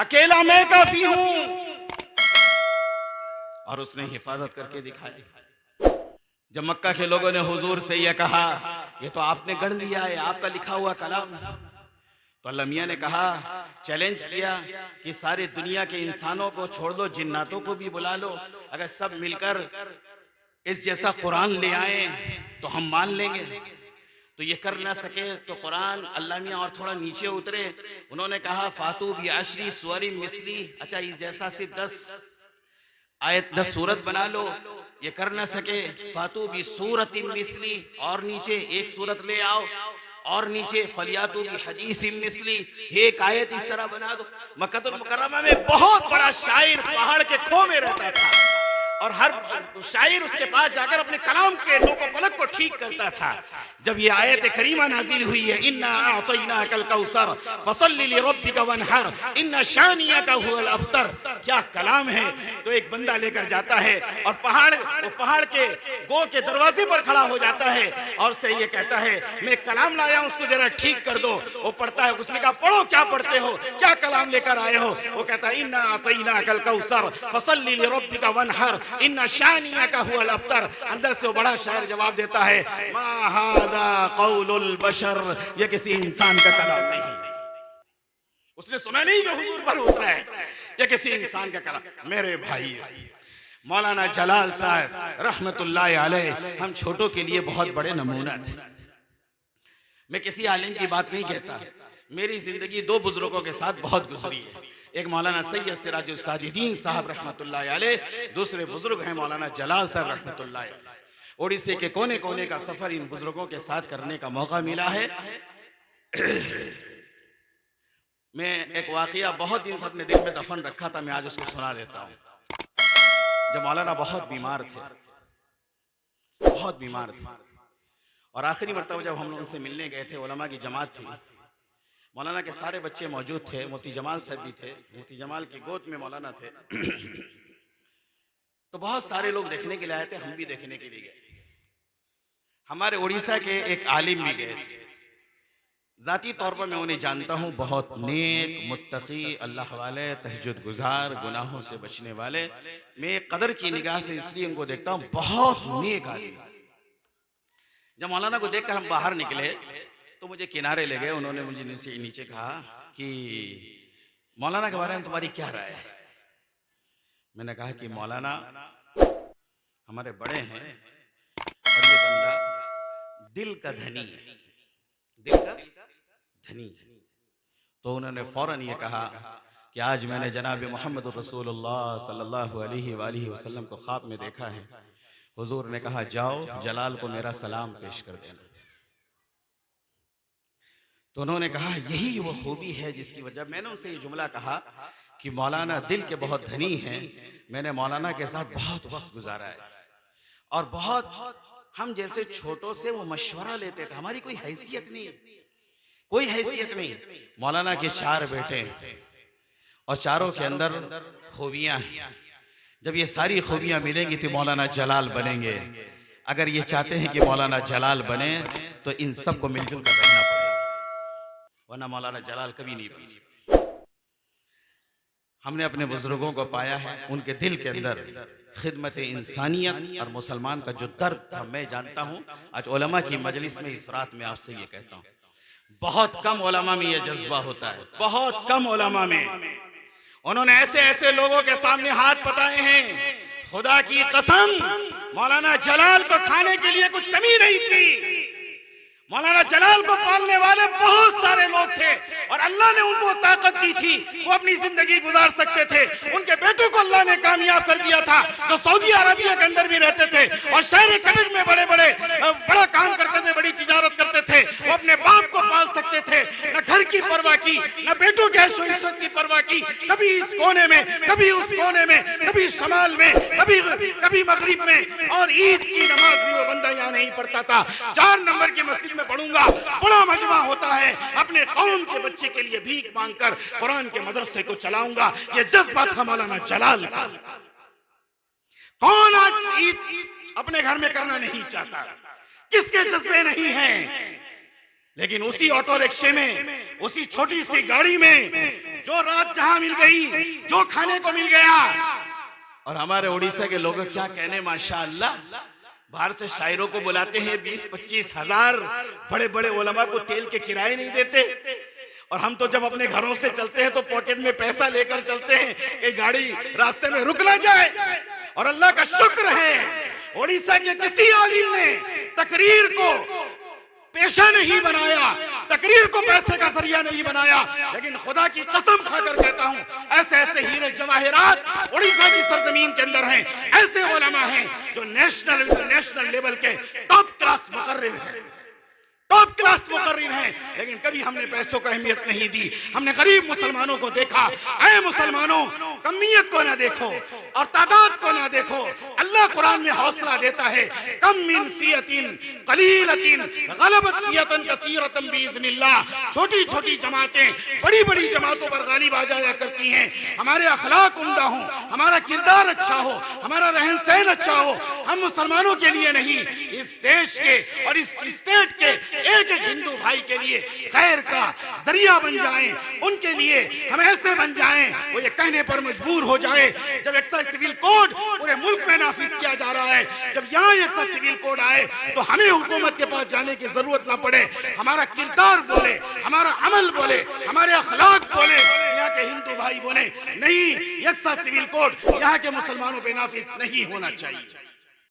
अकेला मैं काफी हूं। और उसने हिफाजत करके दिखाई। जब मक्का के लोगों ने हुजूर से यह कहा, ये तो आपने गढ़ लिया है, आपका लिखा हुआ कलाम, तो अल्लाह मियां ने कहा, चैलेंज किया कि सारी दुनिया के इंसानों को छोड़ दो, जिन्नातों को भी बुला लो, अगर सब मिलकर इस जैसा कुरान ले आए तो हम मान लेंगे। तो ये कर ना सके तो कुरान अल्लाह मियां और थोड़ा नीचे उतरे। उन्होंने कहा, फातू भी आशरी सुअरी मिसली, अच्छा इस जैसा सिर्फ 10 सूरत बना लो। ये कर ना सके, फातू भी सूरत मिसली, और नीचे एक सूरत ले आओ, और नीचे फलियातू भी हदीस मिसली, एक आयत इस तरह बना दो। मक्कातुल मुकर्रमा में बहुत बड़ा शायर पहाड़ के खो में रहता था, और हर शायर उसके पास जाकर अपने कलाम के लोको पलक को ठीक करता था। जब ये आयत करीमा नाजिल हुई है, इन्ना अअतैनाकल कौसर फसल्लि लिरब्बिका वनहर इन्ना शानियका हुवल अब्तर, क्या कलाम है। तो एक बंदा लेकर जाता है और पहाड़ के गो के दरवाजे पर खड़ा हो जाता है और से ये कहता है, मैं कलाम लाया हूं, उसको जरा ठीक कर दो। वो पढ़ता है, उसने कहा, पढ़ो, क्या पढ़ते हो, क्या कलाम लेकर आए हो। वो कहता है, इन्ना अअतैनाकल कौसर फसल्लि लिरब्बिका वनहर इन्ना शानियका हुवल अब्तर। अंदर से वो बड़ा शायर जवाब देता है, मा हादा कौलुल बशर, ये किसी इंसान का कलाम नहीं। उसने सुना नहीं जो हुजूर पर उतरा है, ये किसी इंसान का कलाम। मेरे भाई मौलाना जलाल साहब रहमतुल्लाह अलैह हम छोटों के लिए बहुत बड़े नमूना थे। मैं किसी आलिम की बात नहीं कहता, मेरी जिंदगी 2 बुजुर्गों के साथ बहुत गुजरी है। एक मौलाना सैयद सिराजुल साजिदीन साहब रहमतुल्लाह अलैह, दूसरे बुजुर्ग हैं मौलाना जलाल साहब रहमतुल्लाह अलैह। ओडिशा के कोने कोने का सफर इन बुजुर्गों के साथ करने का मौका मिला है। मैं एक वाकया बहुत दिन से अपने दिल में दफन रखा था, मैं आज उसको सुना देता हूँ। जब मौलाना बहुत बीमार थे, और आखिरी मरतबा जब हम लोग उनसे मिलने गए थे, उलमा की जमात थी, मौलाना के सारे बच्चे मौजूद थे, मुफ्ती जमाल साहब भी थे, मुफ्ती जमाल की गोद में मौलाना थे। तो बहुत सारे लोग देखने के लिए आए थे, हम भी देखने के लिए गए। हमारे उड़ीसा के एक आलिम भी गए थे, जाती तौर पर मैं उन्हें जानता हूँ, बहुत नेक, मुत्तकी, अल्लाह वाले, तहज्जुद गुजार, गुनाहों से बचने वाले। मैं कदर की निगाह से इसलिए उनको देखता हूँ, बहुत नेक आलिम। जब मौलाना को देखकर हम बाहर निकले तो मुझे किनारे ले गए। उन्होंने मुझे नीचे कहा कि मौलाना के बारे में तुम्हारी क्या राय है। मैंने कहा कि मौलाना हमारे बड़े हैं और ये बंदा दिल का धनी है, दिल का धनी। तो उन्होंने फौरन ये कहा कि आज मैंने जनाब मोहम्मद रसूलुल्लाह सल्लल्लाहु अलैहि वसल्लम को ख्वाब में देखा है। हुजूर ने कहा, जाओ जलाल को मेरा सलाम पेश कर देना। तो उन्होंने कहा, यही वो खूबी है जिसकी वजह, मैंने उनसे ये जुमला कहा कि मौलाना दिल के बहुत धनी हैं। मैंने मौलाना के साथ बहुत वक्त गुजारा है और बहुत हम जैसे छोटों से वो मशवरा लेते थे। हमारी कोई हैसियत नहीं, कोई हैसियत नहीं। मौलाना के 4 बेटे और चारों के अंदर खूबियां हैं। जब ये सारी खूबियां मिलेंगी तो मौलाना जलाल बनेंगे। अगर ये चाहते हैं कि मौलाना जलाल बने तो इन सबको मिलजुल कर रहना पड़ेगा, वरना मौलाना जलाल कभी नहीं बन सकते। हमने अपने बुजुर्गों को पाया है, उनके दिल के अंदर खिदमत इंसानियत और मुसलमान का जो दर्द था मैं जानता हूँ। आज उलमा की मजलिस में इस रात में आपसे ये कहता हूँ, बहुत कम उलमा में ये जज्बा होता है, बहुत कम उलमा में। उन्होंने ऐसे ऐसे लोगों के सामने हाथ पताए हैं, खुदा की कसम मौलाना जलाल को खाने के लिए कुछ कमी नहीं थी। मौलाना जलाल को पालने वाले बहुत सारे लोग थे और अल्लाह ने उनको ताकत दी थी, वो अपनी जिंदगी गुजार सकते थे। उनके बेटों को अल्लाह ने कामयाब कर दिया था, जो सऊदी अरबिया के अंदर भी रहते थे और शहर कदर में बड़ा काम करते थे, बड़ी तिजारत करते थे। वो अपने बाप को पाल सकते थे, न घर की परवाह की, न बेटों के ऐशो इज्जत की परवाह की। कभी इस कोने में, कभी उस कोने में, कभी शमाल में, कभी मगरिब में, और ईद की नमाज भी वो बंदा यहाँ नहीं पढ़ता था। 4 नंबर की मस्जिद पढ़ूंगा, बड़ा मजमा होता है। अपने कौम के बच्चे के लिए भीख मांगकर कुरान के मदरसे को चलाऊंगा, ये जज्बा था मौलाना जलाल का। कौन आज ईद अपने घर में करना नहीं चाहता, किसके जज्बे नहीं हैं? लेकिन उसी ऑटो रिक्शे में, उसी छोटी सी गाड़ी में जो रात जहां मिल गई, जो खाने को मिल गया। और हमारे उड़ीसा के लोग क्या कहने, माशाअल्लाह, बाहर से शायरों को बुलाते हैं 20-25 हजार, बड़े बड़े उलमा को तेल के किराए नहीं देते। और हम तो जब अपने घरों से चलते हैं तो पॉकेट में पैसा लेकर चलते हैं कि गाड़ी रास्ते में रुक ना जाए। और अल्लाह का शुक्र है, उड़ीसा के किसी आलिम ने तकरीर को पेशा नहीं बनाया, तकरीर को पैसे का जरिया नहीं बनाया। लेकिन खुदा की कसम खाकर कहता हूं, ऐसे ऐसे हीरे जवाहिरात उड़ीसा की सरजमीन के अंदर हैं। ऐसे उलमा हैं जो नेशनल इंटरनेशनल लेवल के टॉप क्लास मुकर्रिर हैं, टॉप क्लास मुकर्रिर हैं। लेकिन कभी हमने पैसों को अहमियत नहीं दी। हमने गरीब मुसलमानों को देखा। ऐ मुसलमानों, कमियत को ना देखो और तादाद को ना देखो। अल्लाह कुरान में हौसला देता है, कम मिन फियतिन कलीलतिन गलबत फियतन कसीरतन बिइज़्निल्लाह। छोटी छोटी जमातें बड़ी बड़ी जमातों पर गालिब आ जाया करती हैं। हमारे अखलाक उम्दा हो, हमारा किरदार अच्छा हो, हमारा रहन सहन अच्छा हो, हम मुसलमानों के लिए नहीं, इस देश के और इस स्टेट के एक एक हिंदू भाई के लिए खैर का जरिया बन जाएं। उनके लिए हम ऐसे बन जाएं, वो ये कहने पर मजबूर हो जाए, जब एक्साइज सिविल कोड पूरे मुल्क में नाफिज किया जा रहा है, जब यहाँ एक्साइज सिविल कोड आए तो हमें हुकूमत के पास जाने की जरूरत ना पड़े। हमारा किरदार बोले, हमारा अमल बोले, हमारे अखलाक बोले, यहाँ के हिंदू भाई बोले, नहीं, एक्साइज सिविल कोड यहाँ के मुसलमानों पे नाफिज नहीं होना चाहिए।